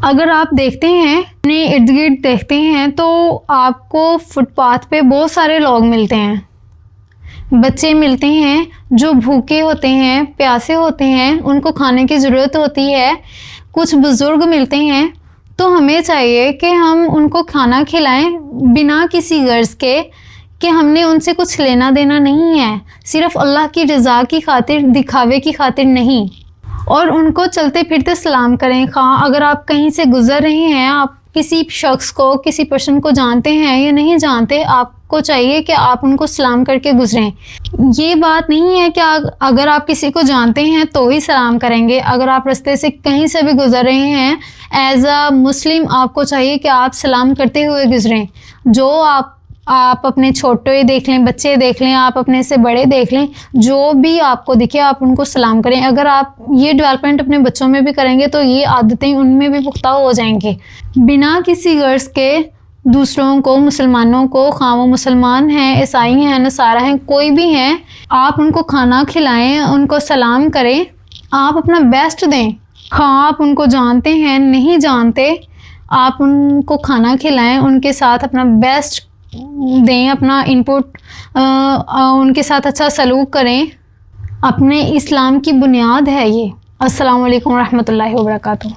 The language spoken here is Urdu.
اگر آپ دیکھتے ہیں اپنے ارد گرد دیکھتے ہیں تو آپ کو فٹ پاتھ پہ بہت سارے لوگ ملتے ہیں، بچے ملتے ہیں جو بھوکے ہوتے ہیں، پیاسے ہوتے ہیں، ان کو کھانے کی ضرورت ہوتی ہے، کچھ بزرگ ملتے ہیں۔ تو ہمیں چاہیے کہ ہم ان کو کھانا کھلائیں بنا کسی غرض کے کہ ہم نے ان سے کچھ لینا دینا نہیں ہے، صرف اللہ کی رضا کی خاطر، دکھاوے کی خاطر نہیں۔ اور ان کو چلتے پھرتے سلام کریں، خواہ اگر آپ کہیں سے گزر رہے ہیں، آپ کسی شخص کو، کسی پرسن کو جانتے ہیں یا نہیں جانتے، آپ کو چاہیے کہ آپ ان کو سلام کر کے گزریں۔ یہ بات نہیں ہے کہ اگر آپ کسی کو جانتے ہیں تو ہی سلام کریں گے، اگر آپ رستے سے کہیں سے بھی گزر رہے ہیں ایز اے مسلم، آپ کو چاہیے کہ آپ سلام کرتے ہوئے گزریں۔ جو آپ اپنے چھوٹے دیکھ لیں، بچے دیکھ لیں، آپ اپنے سے بڑے دیکھ لیں، جو بھی آپ کو دکھے آپ ان کو سلام کریں۔ اگر آپ یہ ڈیولپمنٹ اپنے بچوں میں بھی کریں گے تو یہ عادتیں ان میں بھی پختہ ہو جائیں گے۔ بنا کسی غرض کے دوسروں کو، مسلمانوں کو، خواہ وہ مسلمان ہیں، عیسائی ہیں، نصارہ ہیں، کوئی بھی ہیں، آپ ان کو کھانا کھلائیں، ان کو سلام کریں، آپ اپنا بیسٹ دیں۔ خواہ آپ ان کو جانتے ہیں نہیں جانتے، آپ ان کو کھانا کھلائیں، ان کے ساتھ اپنا بیسٹ دیں، اپنا انپٹ، ان کے ساتھ اچھا سلوک کریں۔ اپنے اسلام کی بنیاد ہے یہ۔ السلام علیکم ورحمۃ اللہ وبرکاتہ۔